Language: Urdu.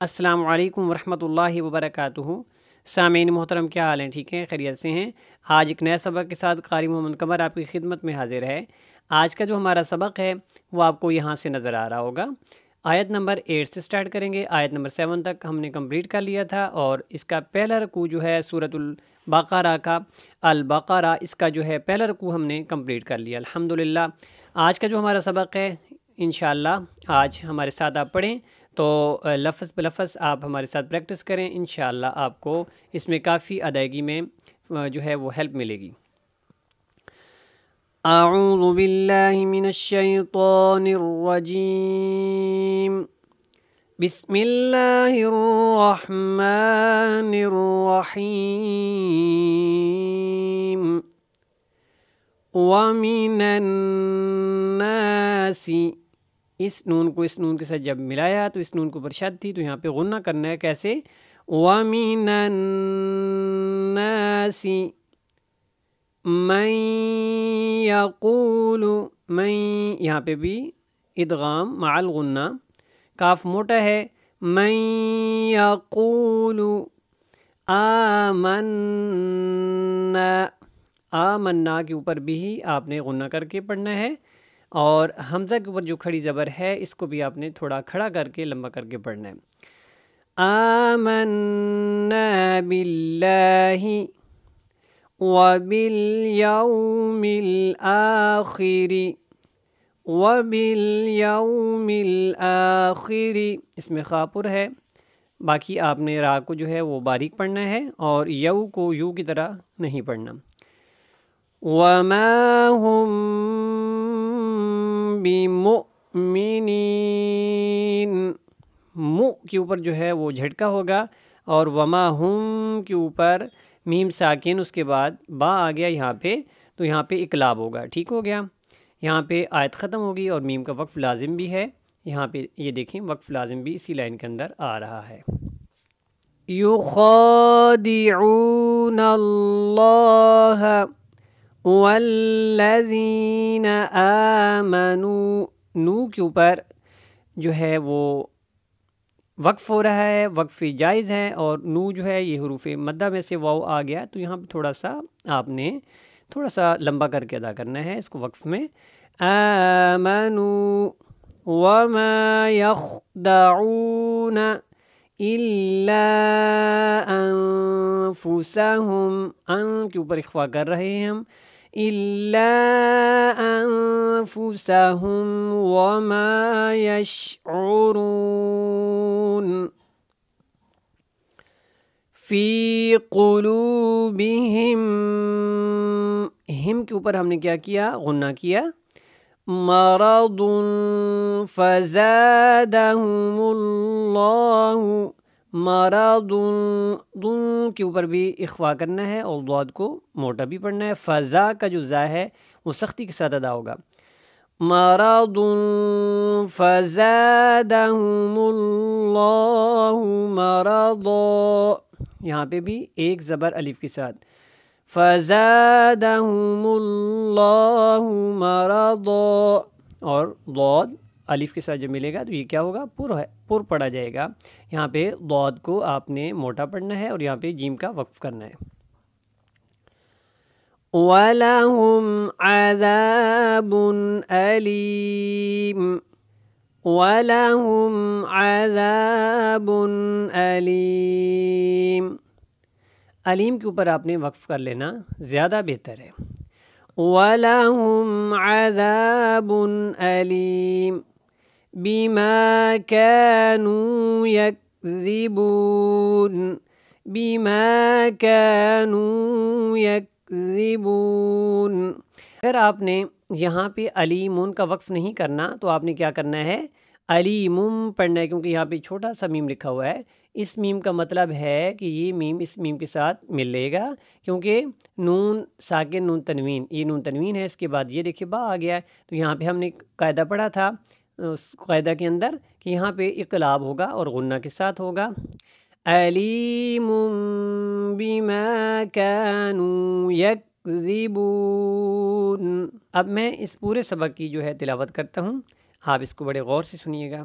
السلام علیکم ورحمۃ اللہ وبرکاتہ۔ سامعین محترم، کیا حال ہیں؟ ٹھیک ہیں، خیریت سے ہیں؟ آج ایک نئے سبق کے ساتھ قاری محمد قمر آپ کی خدمت میں حاضر ہے۔ آج کا جو ہمارا سبق ہے وہ آپ کو یہاں سے نظر آ رہا ہوگا۔ آیت نمبر 8 سے سٹارٹ کریں گے۔ آیت نمبر 7 تک ہم نے کمپلیٹ کر لیا تھا، اور اس کا پہلا رکوع جو ہے سورۃ البقرہ کا البقرہ، اس کا جو ہے پہلا رکوع ہم نے کمپلیٹ کر لیا الحمدللہ۔ آج کا جو ہمارا سبق ہے انشاءاللہ آج ہمارے ساتھ آپ پڑھیں تو لفظ بلفظ آپ ہمارے ساتھ پریکٹس کریں، انشاءاللہ آپ کو اس میں کافی ادائیگی میں جو ہے وہ ہیلپ ملے گی۔ اعوذ باللہ من الشیطان الرجیم، بسم اللہ الرحمن الرحیم، وَمِنَ النَّاسِ، اس نون کو اس نون کے ساتھ جب ملایا تو اس نون کو اوپر شد تھی، تو یہاں پہ غنہ کرنا ہے۔ کیسے؟ وَمِنَ النَّاسِ مَن يَقُولُ، من یہاں پہ بھی ادغام مع الغنہ، کاف موٹا ہے۔ من يَقُولُ آمنا، آمنا کے اوپر بھی آپ نے غنہ کر کے پڑھنا ہے، اور حمزہ کے اوپر جو کھڑی زبر ہے اس کو بھی آپ نے تھوڑا کھڑا کر کے لمبا کر کے پڑھنا ہے۔ آمنا باللہ وبالیوم الآخر، وبالیوم الآخر، اس میں خاپر ہے، باقی آپ نے را کو جو ہے وہ باریک پڑھنا ہے، اور یو کو یو کی طرح نہیں پڑھنا۔ وما هم بمؤمنین، مؤ کے اوپر جو ہے وہ جھٹکا ہوگا، اور وما ہم کے اوپر میم ساکن، اس کے بعد با آ گیا یہاں پہ، تو یہاں پہ اقلاب ہوگا۔ ٹھیک ہو گیا؟ یہاں پہ آیت ختم ہوگی، اور میم کا وقف لازم بھی ہے۔ یہاں پہ یہ دیکھیں وقف لازم بھی اسی لائن کے اندر آ رہا ہے۔ یخادعون اللہ والذین آمنوا، نو کے اوپر جو ہے وہ وقف ہو رہا ہے، وقف جائز ہے، اور نو جو ہے یہ حروف مدہ میں سے واو آ گیا، تو یہاں پہ تھوڑا سا آپ نے تھوڑا سا لمبا کر کے ادا کرنا ہے اس کو وقف میں۔ آمنوا وما يخدعون الا انفسهم، ان کے اوپر اخفا کر رہے ہیں ہم، الا انفسهم وما يشعرون، فی قلوبہم، ہم کے اوپر ہم نے کیا کیا؟ غنہ کیا۔ مرض فزادہم اللہ، مرض، دن کے اوپر بھی اخفا کرنا ہے، اور ضاد کو موٹا بھی پڑھنا ہے۔ فضا کا جو زا ہے وہ سختی کے ساتھ ادا ہوگا۔ مرض فزادہم اللہ مرضا، یہاں پہ بھی ایک زبر الف کے ساتھ، فزادہم اللہ مرضا، اور ضاد الف کے ساتھ جب ملے گا تو یہ کیا ہوگا؟ پر پڑھا جائے گا۔ یہاں پہ ضاد کو آپ نے موٹا پڑھنا ہے، اور یہاں پہ جیم کا وقف کرنا ہے۔ وَلَهُمْ عَذَابٌ أَلِيمٌ، وَلَهُمْ عَذَابٌ أَلِيمٌ، علیم کے اوپر آپ نے وقف کر لینا زیادہ بہتر ہے۔ وَلَهُمْ عَذَابٌ أَلِيمٌ بِمَا كَانُوا يَكْذِبُونَ، بِمَا كَانُوا يَكْذِبُونَ۔ اگر آپ نے یہاں پہ علیمون کا وقف نہیں کرنا تو آپ نے کیا کرنا ہے؟ علیمم پڑھنا ہے، کیونکہ یہاں پہ چھوٹا سا میم لکھا ہوا ہے۔ اس میم کا مطلب ہے کہ یہ میم اس میم کے ساتھ ملے گا، کیونکہ نون ساکن نون تنوین، یہ نون تنوین ہے، اس کے بعد یہ دیکھیں با آ گیا ہے، تو یہاں پہ ہم نے قاعدہ پڑھا تھا اس قاعدہ کے اندر کہ یہاں پہ اقلاب ہوگا اور غنہ کے ساتھ ہوگا۔ علیم بما كانوا یکذبون۔ اب میں اس پورے سبق کی جو ہے تلاوت کرتا ہوں، آپ اس کو بڑے غور سے سنیے گا۔